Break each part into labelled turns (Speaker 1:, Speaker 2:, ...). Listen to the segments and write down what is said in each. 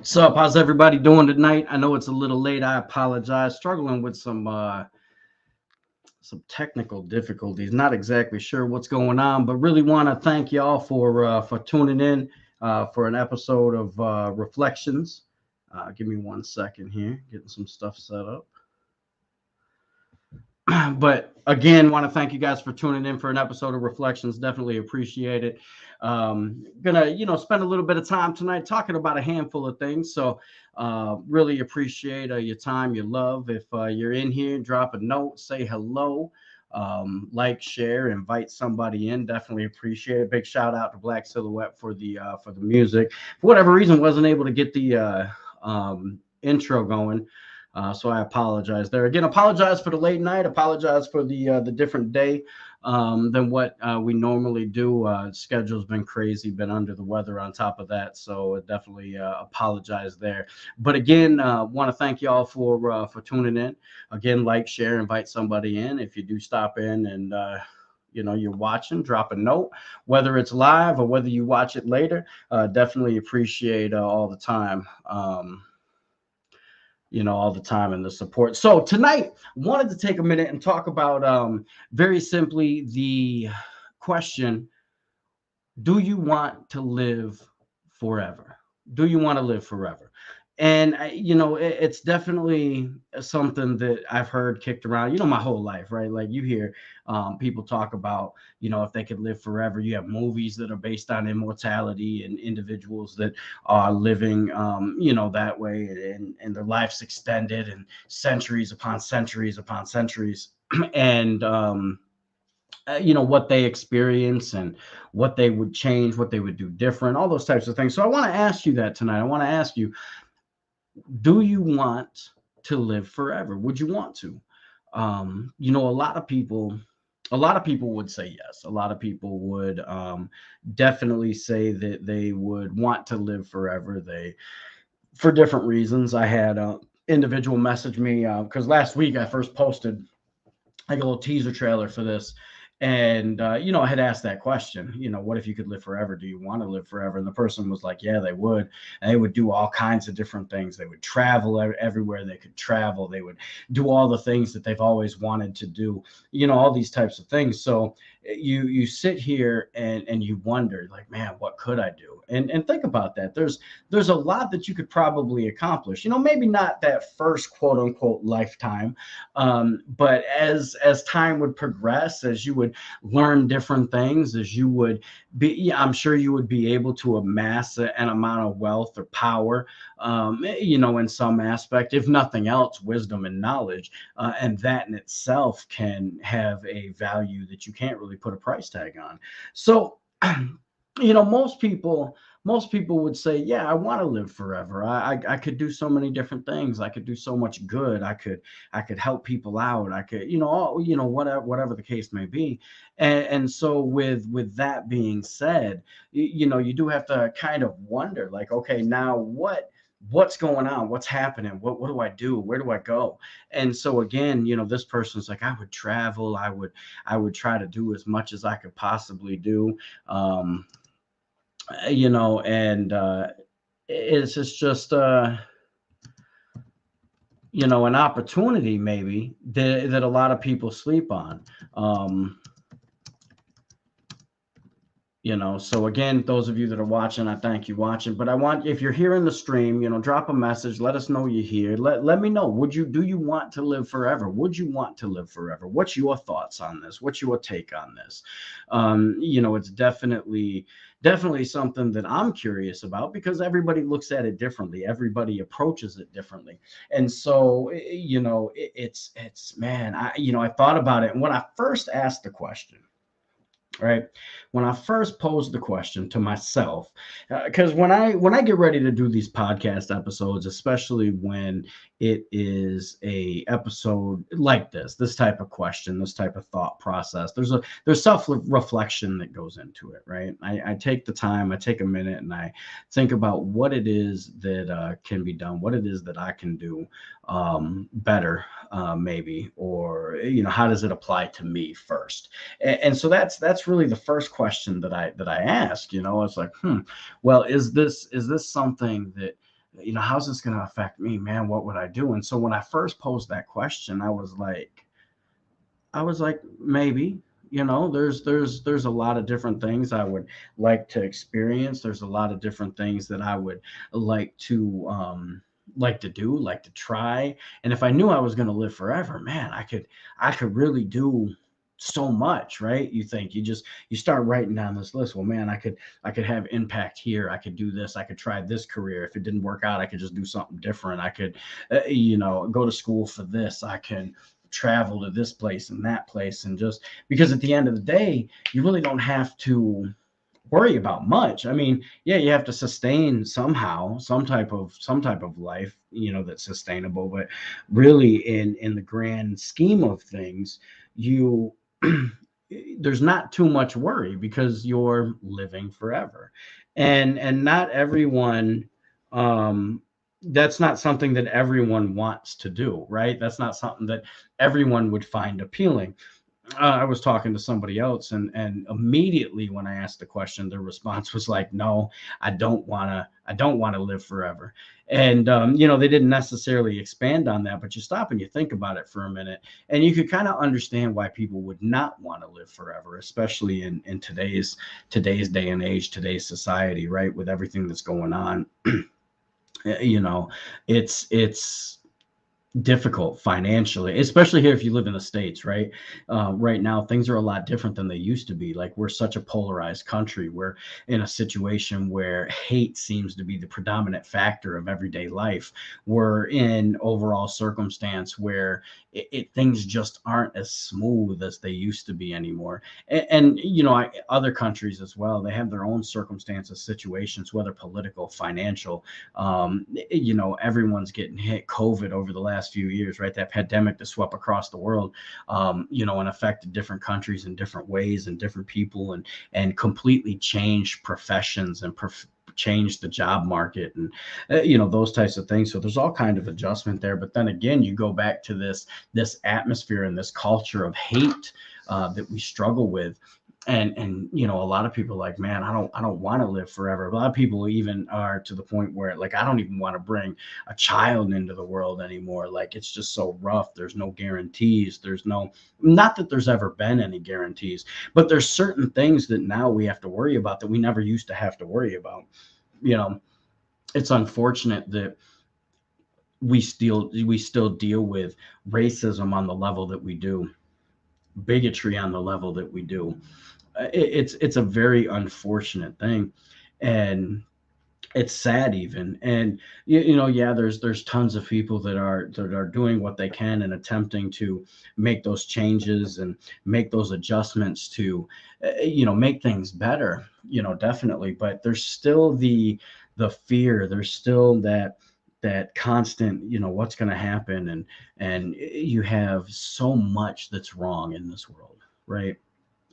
Speaker 1: So, how's everybody doing tonight? I know it's a little late. I apologize. Struggling with some technical difficulties. Not exactly sure what's going on, but really want to thank y'all for tuning in for an episode of Reflections. Give me 1 second here, getting some stuff set up. But again, want to thank you guys for tuning in for an episode of Reflections. Definitely appreciate it. Gonna spend a little bit of time tonight talking about a handful of things. So really appreciate your time, your love. If you're in here, drop a note, say hello. Like, share, invite somebody in. Definitely appreciate it. Big shout out to Black Silhouette for the music. For whatever reason, wasn't able to get the intro going. So I apologize there. Again, apologize for the late night. Apologize for the different day than what we normally do. Schedule's been crazy, been under the weather on top of that. So definitely apologize there. But again, want to thank y'all for tuning in. Again, like, share, invite somebody in. If you do stop in and you're watching, drop a note, whether it's live or whether you watch it later. Definitely appreciate all the time. All the time and the support. So tonight, wanted to take a minute and talk about very simply the question: do you want to live forever? Do you want to live forever? And it's definitely something that I've heard kicked around, my whole life, right? Like you hear people talk about, if they could live forever. You have movies that are based on immortality and individuals that are living, that way, and their life's extended and centuries upon centuries upon centuries. And what they experience and what they would change, what they would do different, all those types of things. So I want to ask you that tonight. I want to ask you, do you want to live forever? Would you want to? A lot of people would say yes. A lot of people would definitely say that they would want to live forever. For different reasons. I had an individual message me because last week I first posted like a little teaser trailer for this. And, I had asked that question, what if you could live forever? Do you want to live forever? And the person was like, yeah, they would. And they would do all kinds of different things. They would travel everywhere they could travel. They would do all the things that they've always wanted to do, all these types of things. So you sit here and you wonder, like, man, what could I do? And think about that. There's a lot that you could probably accomplish, maybe not that first quote unquote lifetime, but as time would progress, as you would learn different things, as you would be, yeah, I'm sure you would be able to amass an amount of wealth or power, in some aspect, if nothing else, wisdom and knowledge, and that in itself can have a value that you can't really put a price tag on. So most people would say, yeah, I want to live forever. I could do so many different things. I could do so much good. I could help people out. I could, whatever the case may be. And so with that being said, you do have to kind of wonder, like, okay, now what's going on? What's happening? What do I do? Where do I go? And so again, this person's like, I would travel. I would try to do as much as I could possibly do. And it's just an opportunity maybe that a lot of people sleep on. um so again, those of you that are watching, I thank you watching. But I want, if you're here in the stream, drop a message, let us know you're here. Let me know, do you want to live forever? Would you want to live forever? What's your thoughts on this? What's your take on this? It's definitely something that I'm curious about, because everybody looks at it differently, everybody approaches it differently. And so it's man, I thought about it, and when I first asked the question, right, when I first posed the question to myself, because when I get ready to do these podcast episodes, especially when it is a episode like this type of question, this type of thought process, there's self reflection that goes into it, right? I take the time, I take a minute, and I think about what it is that can be done, what it is that I can do better, maybe, or how does it apply to me first? And so that's really the first question that I ask. It's like, well, is this something that how's this going to affect me, man? What would I do? And so when I first posed that question, I was like, maybe, there's a lot of different things I would like to experience. There's a lot of different things that I would like to do, like to try. And if I knew I was going to live forever, man, I could really do so much, right? You start writing down this list. Well, man, I could have impact here. I could do this. I could try this career. If it didn't work out, I could just do something different. I could go to school for this. I can travel to this place and that place, and just because at the end of the day, you really don't have to worry about much. I mean, yeah, you have to sustain somehow some type of life, that's sustainable, but really in the grand scheme of things, you there's not too much worry because you're living forever. And not everyone, um that's not something that everyone wants to do, right? That's not something that everyone would find appealing. I was talking to somebody else, and immediately when I asked the question, their response was like, "No, I don't want to live forever." And they didn't necessarily expand on that, but you stop and you think about it for a minute, and you could kind of understand why people would not want to live forever, especially in today's day and age, today's society, right? With everything that's going on, you know, it's difficult financially, especially here if you live in the States, right? Right now, things are a lot different than they used to be. Like, we're such a polarized country. We're in a situation where hate seems to be the predominant factor of everyday life. We're in overall circumstance where things just aren't as smooth as they used to be anymore. And other countries as well, they have their own circumstances, situations, whether political, financial. Everyone's getting hit. COVID over the last few years, right? That pandemic that swept across the world, and affected different countries in different ways and different people, and completely changed professions and changed the job market, and those types of things. So there's all kind of adjustment there. But then again, you go back to this atmosphere and this culture of hate that we struggle with. And a lot of people are like, man, I don't want to live forever. A lot of people even are to the point where, like, I don't even want to bring a child into the world anymore. Like, it's just so rough. There's no guarantees. There's no, not that there's ever been any guarantees, but there's certain things that now we have to worry about that we never used to have to worry about. you know it's unfortunate that we still deal with racism on the level that we do, bigotry on the level that we do. It's a very unfortunate thing, and it's sad even. And yeah, there's tons of people that are doing what they can and attempting to make those changes and make those adjustments to make things better, definitely. But there's still the fear. There's still that constant, what's going to happen. And you have so much that's wrong in this world, right?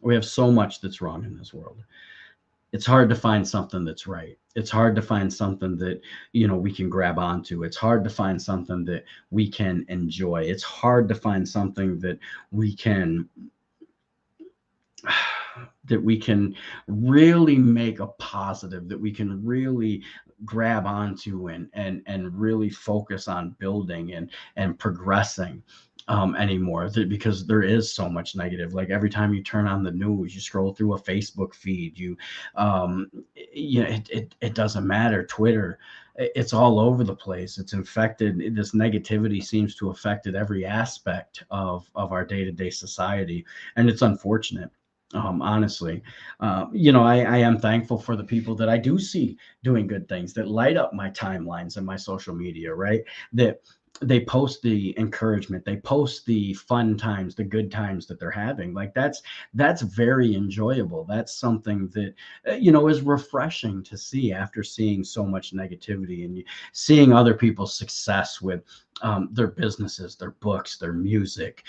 Speaker 1: We have so much that's wrong in this world. It's hard to find something that's right. It's hard to find something that we can grab onto. It's hard to find something that we can enjoy. It's hard to find something we can that we can really make a positive, that we can really grab onto, and really focus on building and progressing anymore, because there is so much negative. Like, every time you turn on the news, you scroll through a Facebook feed, it doesn't matter, Twitter, it's all over the place. It's infected. This negativity seems to have affected every aspect of our day-to-day society, and it's unfortunate. Honestly, I am thankful for the people that I do see doing good things, that light up my timelines and my social media, right? That they post the encouragement, they post the fun times, the good times that they're having. Like, that's very enjoyable. That's something that is refreshing to see after seeing so much negativity, and seeing other people's success with their businesses, their books, their music,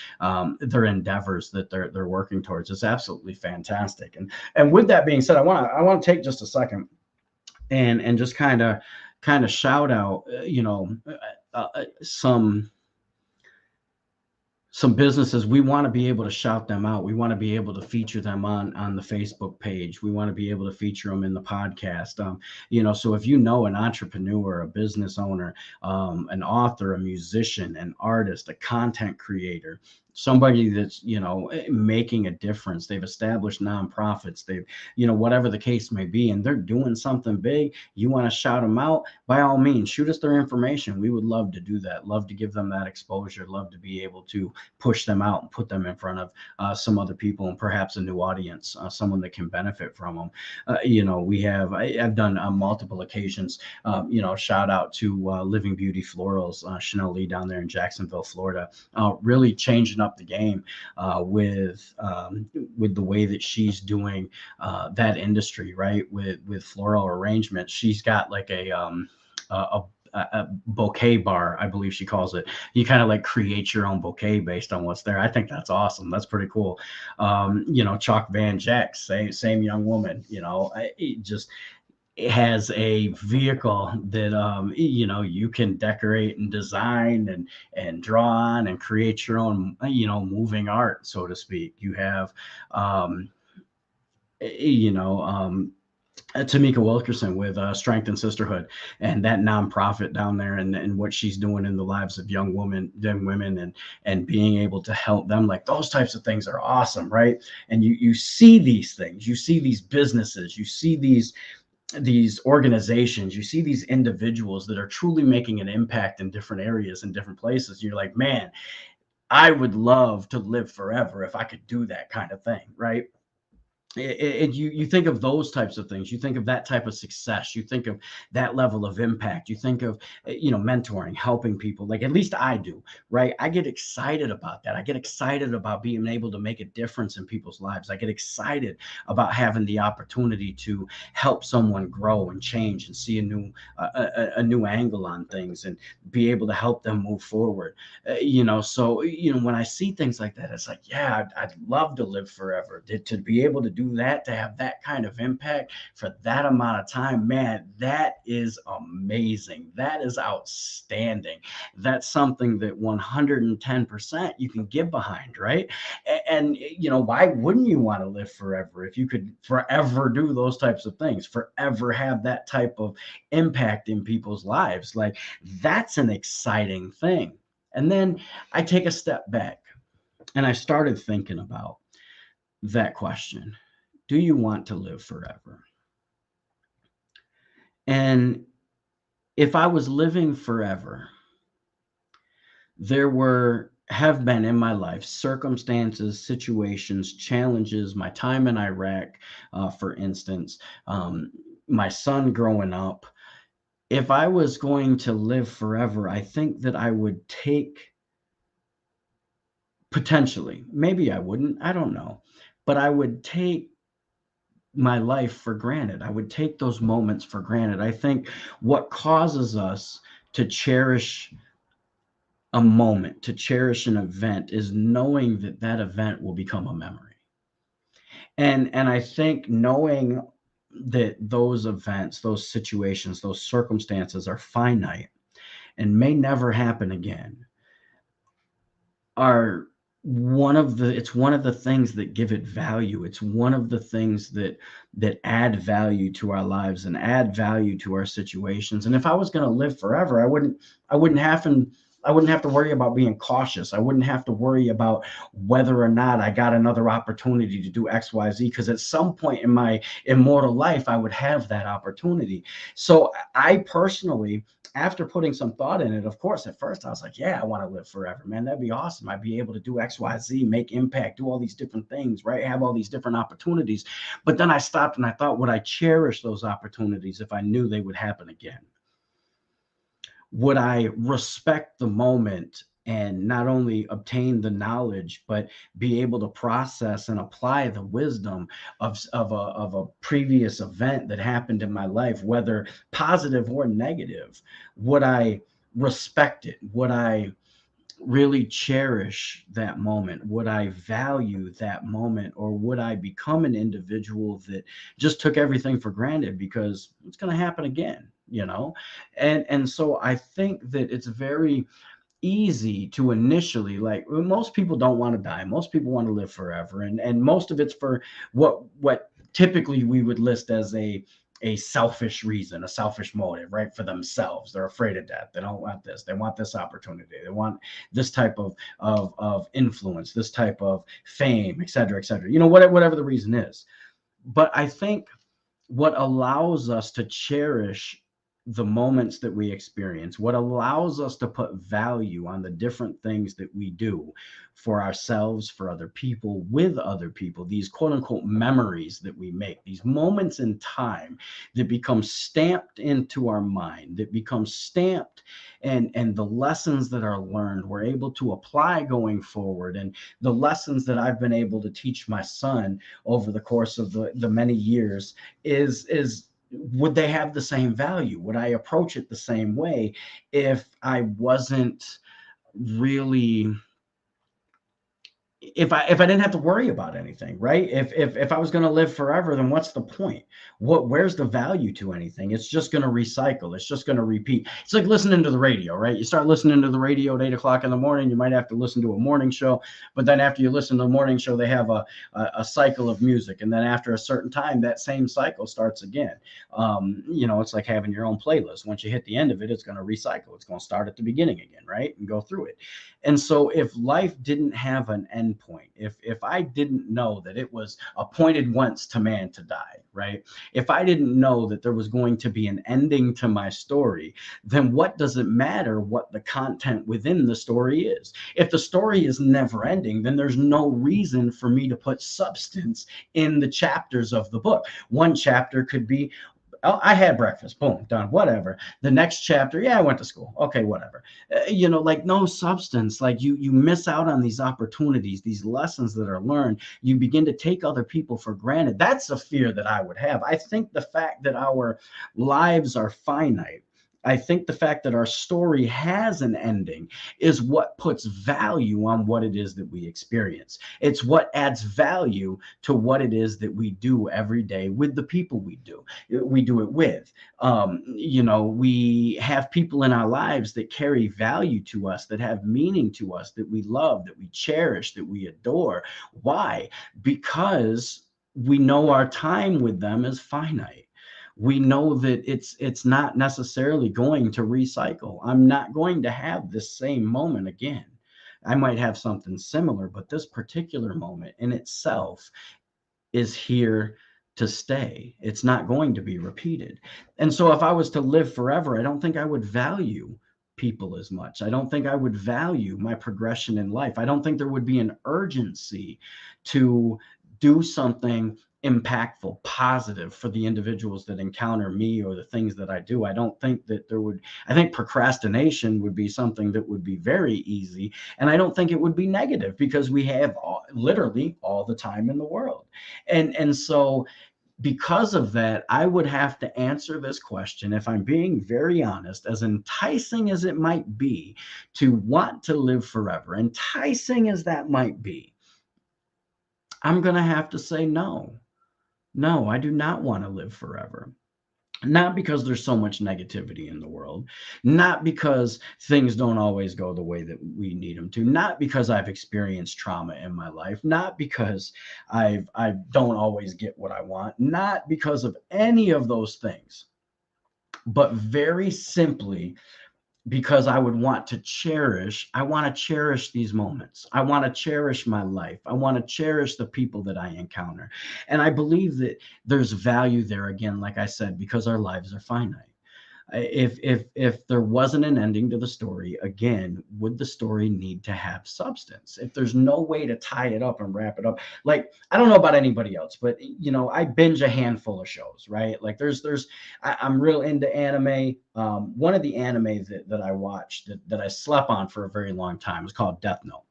Speaker 1: their endeavors that they're working towards. Is absolutely fantastic. And with that being said, I want to take just a second and just kind of shout out, some some businesses, we want to be able to shout them out. We want to be able to feature them on the Facebook page. We want to be able to feature them in the podcast. So if you know an entrepreneur, a business owner, an author, a musician, an artist, a content creator, somebody that's making a difference, they've established nonprofits, they've whatever the case may be, and they're doing something big, you want to shout them out, by all means, shoot us their information. We would love to do that, love to give them that exposure, love to be able to push them out and put them in front of some other people and perhaps a new audience, someone that can benefit from them. I've done on multiple occasions, shout out to Living Beauty Florals, Chanel Lee down there in Jacksonville, Florida, really changing up the game with the way that she's doing that industry, right? With floral arrangements. She's got like a bouquet bar, I believe she calls it. You kind of like create your own bouquet based on what's there. I think that's awesome. That's pretty cool. Chalk Van Jack, same young woman, it just has a vehicle that you can decorate and design and draw on and create your own moving art, so to speak. You have you know Tamika Wilkerson with Strength and Sisterhood and that nonprofit down there, and what she's doing in the lives of young women, and being able to help them. Like, those types of things are awesome, right? And you see these things, you see these businesses, you see these organizations, you see these individuals that are truly making an impact in different areas and different places. You're like, man, I would love to live forever if I could do that kind of thing, right? You think of those types of things, you think of that type of success, you think of that level of impact, you think of mentoring, helping people, like at least I do, right? I get excited about that. I get excited about being able to make a difference in people's lives. I get excited about having the opportunity to help someone grow and change and see a new angle on things, and be able to help them move forward. So when I see things like that, it's like, yeah, I'd love to live forever, to be able to do that, to have that kind of impact for that amount of time. Man, that is amazing. That is outstanding. That's something that 110% you can get behind, right? And why wouldn't you want to live forever if you could forever do those types of things, forever have that type of impact in people's lives? Like, that's an exciting thing. And then I take a step back and I started thinking about that question: do you want to live forever? And if I was living forever, there have been in my life circumstances, situations, challenges, my time in Iraq, for instance, my son growing up. If I was going to live forever, I think that I would take, potentially, maybe I wouldn't, I don't know, but I would take my life for granted. I would take those moments for granted. I think what causes us to cherish a moment, to cherish an event, is knowing that that event will become a memory. And I think knowing that those events, those situations, those circumstances are finite and may never happen again, are one of the things that give it value. It's one of the things that add value to our lives and add value to our situations. And if I was going to live forever, I wouldn't have to worry about being cautious. I wouldn't have to worry about whether or not I got another opportunity to do XYZ, because at some point in my immortal life I would have that opportunity. So I personally, after putting some thought in it, of course, at first I was like, yeah, I want to live forever, man. That'd be awesome. I'd be able to do XYZ, make impact, do all these different things, right? Have all these different opportunities. But then I stopped and I thought, would I cherish those opportunities if I knew they would happen again? Would I respect the moment and not only obtain the knowledge, but be able to process and apply the wisdom of a previous event that happened in my life, whether positive or negative? Would I respect it? Would I really cherish that moment? Would I value that moment? Or would I become an individual that just took everything for granted because it's going to happen again? And so I think that it's very easy to initially, like, most people don't want to die. Most people want to live forever, and most of it's for what typically we would list as a selfish reason, a selfish motive, right? For themselves. They're afraid of death. They don't want this. They want this opportunity. They want this type of influence, this type of fame, et cetera, et cetera. Whatever the reason is. But I think what allows us to cherish the moments that we experience, what allows us to put value on the different things that we do for ourselves, for other people, with other people, these quote unquote memories that we make, these moments in time that become stamped into our mind, that become stamped, and the lessons that are learned, we're able to apply going forward. And the lessons that I've been able to teach my son over the course of the many years is would they have the same value? Would I approach it the same way if I wasn't really, if I didn't have to worry about anything, right? If I was going to live forever, then what's the point? Where's the value to anything? It's just going to recycle. It's just going to repeat. It's like listening to the radio, right? You start listening to the radio at 8 o'clock in the morning. You might have to listen to a morning show, but then after you listen to the morning show, they have a cycle of music, and then after a certain time, that same cycle starts again. It's like having your own playlist. Once you hit the end of it, it's going to recycle. It's going to start at the beginning again, right? And go through it. And so if life didn't have an end point, if I didn't know that it was appointed once to man to die, right? If I didn't know that there was going to be an ending to my story, then what does it matter what the content within the story is? If the story is never ending, then there's no reason for me to put substance in the chapters of the book. One chapter could be, oh, I had breakfast, boom, done, whatever. The next chapter, yeah, I went to school, okay, whatever. Like, no substance. Like, you miss out on these opportunities, these lessons that are learned. You begin to take other people for granted. That's a fear that I would have. I think the fact that our lives are finite, I think the fact that our story has an ending is what puts value on what it is that we experience. It's what adds value to what it is that we do every day with the people we do it with. We have people in our lives that carry value to us, that have meaning to us, that we love, that we cherish, that we adore. Why? Because we know our time with them is finite. We know that it's not necessarily going to recycle. I'm not going to have this same moment again. I might have something similar, but this particular moment in itself is here to stay. It's not going to be repeated. And so if I was to live forever, I don't think I would value people as much. I don't think I would value my progression in life. I don't think there would be an urgency to do something impactful, positive for the individuals that encounter me or the things that I do. I don't think that I think procrastination would be something that would be very easy. And I don't think it would be negative because we have literally all the time in the world. And so because of that, I would have to answer this question, if I'm being very honest, as enticing as it might be to want to live forever, enticing as that might be, I'm going to have to say no. No, I do not want to live forever. Not because there's so much negativity in the world, not because things don't always go the way that we need them to, not because I've experienced trauma in my life, not because I don't always get what I want, not because of any of those things, but very simply because I want to cherish these moments. I want to cherish my life. I want to cherish the people that I encounter. And I believe that there's value there, again, like I said, because our lives are finite. If there wasn't an ending to the story, again, would the story need to have substance? If there's no way to tie it up and wrap it up, like, I don't know about anybody else, but I binge a handful of shows, right? Like, I'm real into anime. One of the anime that I watched that I slept on for a very long time was called Death Note.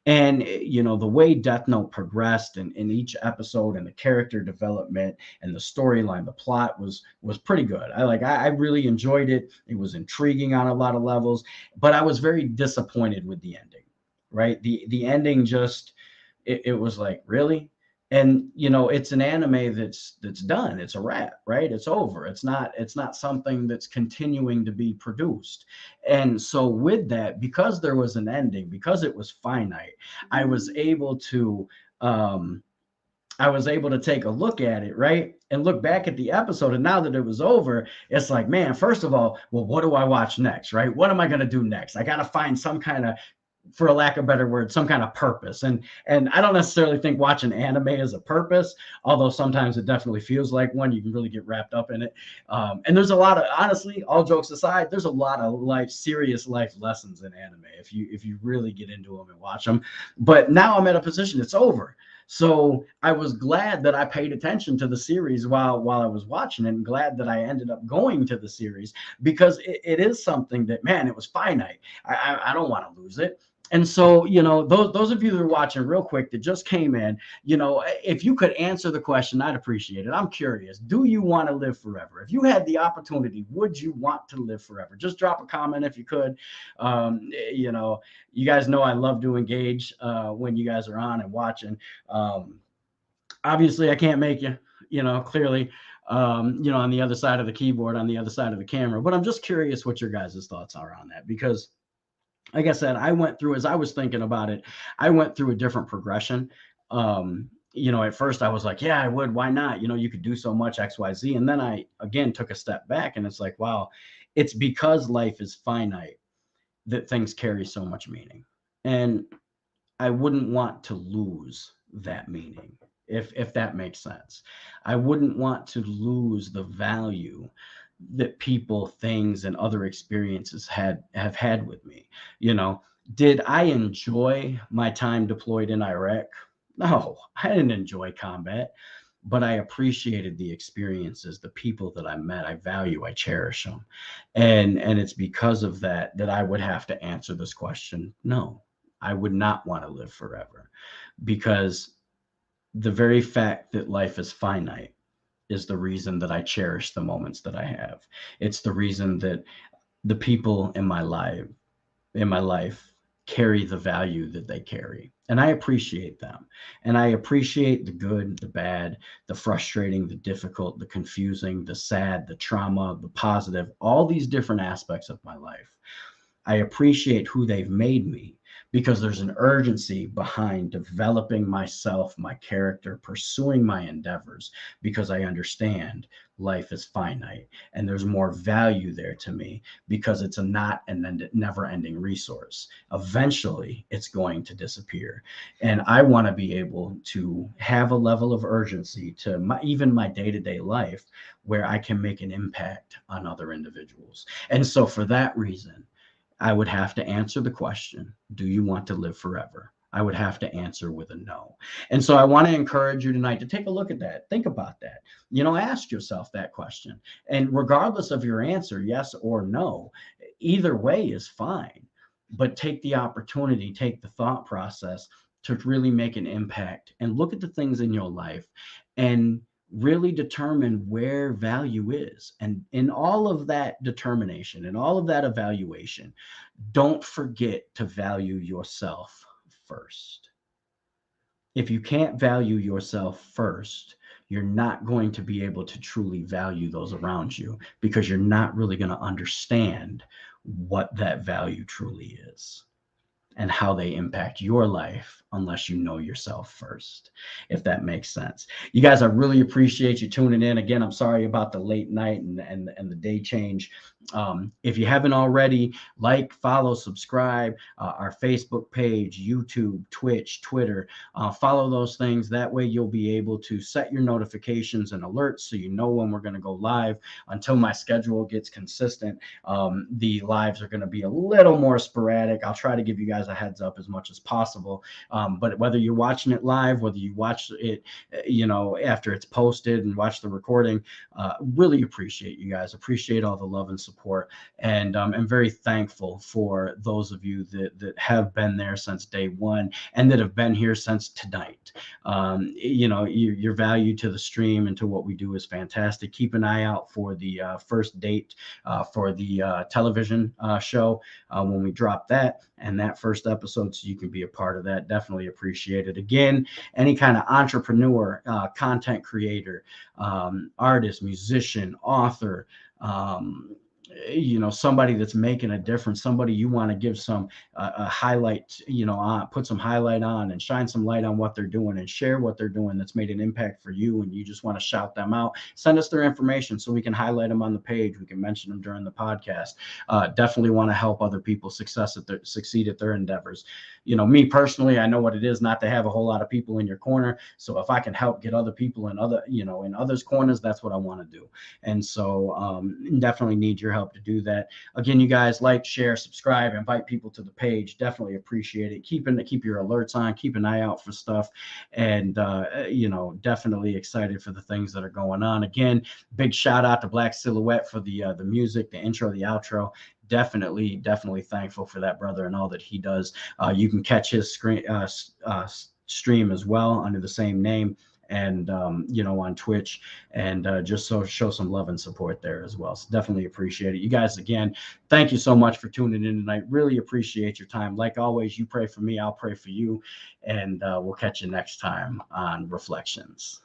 Speaker 1: And the way Death Note progressed in each episode, and the character development and the storyline, the plot was pretty good. I really enjoyed it. It was intriguing on a lot of levels, but I was very disappointed with the ending. Right? The ending just, it was like, really? And it's an anime that's done. It's a wrap, right? It's over. It's not something that's continuing to be produced. And so with that, because there was an ending, because it was finite, i was able to um I was able to take a look at it, right? And look back at the episode. And now that it was over, it's like, man, first of all, well, what do I watch next, right? What am I going to do next? I got to find some kind of, for a lack of a better word, some kind of purpose. And I don't necessarily think watching anime is a purpose, although sometimes it definitely feels like one. You can really get wrapped up in it. And there's a lot of, honestly, all jokes aside, there's a lot of serious life lessons in anime if you really get into them and watch them. But now I'm at a position, it's over. So I was glad that I paid attention to the series while I was watching it, and glad that I ended up going to the series, because it is something that, man, it was finite. I don't want to lose it. And so, those of you that are watching real quick that just came in, if you could answer the question, I'd appreciate it. I'm curious. Do you want to live forever? If you had the opportunity, would you want to live forever? Just drop a comment if you could. You guys know I love to engage when you guys are on and watching. Um, Obviously, I can't make you, clearly, on the other side of the keyboard, on the other side of the camera. But I'm just curious what your guys' thoughts are on that, because like I said, I went through, as I was thinking about it, I went through a different progression. At first I was like, yeah, I would. Why not? You could do so much X, Y, Z. And then I, again, took a step back, and it's like, wow, it's because life is finite that things carry so much meaning. And I wouldn't want to lose that meaning, if that makes sense. I wouldn't want to lose the value that people, things, and other experiences have had with me. You know, did I enjoy my time deployed in Iraq? No, I didn't enjoy combat, but I appreciated the experiences, the people that I met. I value, I cherish them. And it's because of that I would have to answer this question. No, I would not want to live forever, because the very fact that life is finite is the reason that I cherish the moments that I have. It's the reason that the people in my life carry the value that they carry. And I appreciate them. And I appreciate the good, the bad, the frustrating, the difficult, the confusing, the sad, the trauma, the positive, all these different aspects of my life. I appreciate who they've made me, because there's an urgency behind developing myself, my character, pursuing my endeavors, because I understand life is finite and there's more value there to me, because it's a not and never ending resource. Eventually, it's going to disappear. And I want to be able to have a level of urgency to even my day to day life, where I can make an impact on other individuals. And so, for that reason, I would have to answer the question, do you want to live forever? I would have to answer with a no. And so I want to encourage you tonight to take a look at that. Think about that. Ask yourself that question. And regardless of your answer, yes or no, either way is fine. But take the opportunity, take the thought process to really make an impact, and look at the things in your life and really determine where value is. And in all of that determination and all of that evaluation, don't forget to value yourself first. If you can't value yourself first, you're not going to be able to truly value those around you, because you're not really going to understand what that value truly is and how they impact your life, unless you know yourself first, if that makes sense. You guys, I really appreciate you tuning in. Again, I'm sorry about the late night and the day change. If you haven't already, like, follow, subscribe, our Facebook page, YouTube, Twitch, Twitter. Follow those things. That way you'll be able to set your notifications and alerts so you know when we're going to go live. Until my schedule gets consistent, the lives are going to be a little more sporadic. I'll try to give you guys a heads up as much as possible. But whether you're watching it live, whether you watch it, after it's posted and watch the recording, really appreciate you guys. Appreciate all the love and support support. And I'm very thankful for those of you that have been there since day one and that have been here since tonight. Your value to the stream and to what we do is fantastic. Keep an eye out for the first date for the television show when we drop that and that first episode, so you can be a part of that. Definitely appreciate it. Again, any kind of entrepreneur, content creator, artist, musician, author, somebody that's making a difference, somebody you want to give some a highlight, put some highlight on and shine some light on what they're doing and share what they're doing that's made an impact for you, and you just want to shout them out, send us their information so we can highlight them on the page. We can mention them during the podcast. Definitely want to help other people succeed at their endeavors. Me personally, I know what it is not to have a whole lot of people in your corner. So if I can help get other people in others' corners, that's what I want to do. And so definitely need your help to do that. Again, you guys, like, share, subscribe, invite people to the page. Definitely appreciate it. Keep your alerts on, keep an eye out for stuff, and definitely excited for the things that are going on. Again, big shout out to Black Silhouette for the music, the intro, the outro. Definitely thankful for that brother and all that he does. You can catch his stream as well under the same name, and on Twitch, and just show some love and support there as well. So definitely appreciate it. You guys, again, thank you so much for tuning in tonight. Really appreciate your time. Like always, you pray for me, I'll pray for you, and we'll catch you next time on Reflections.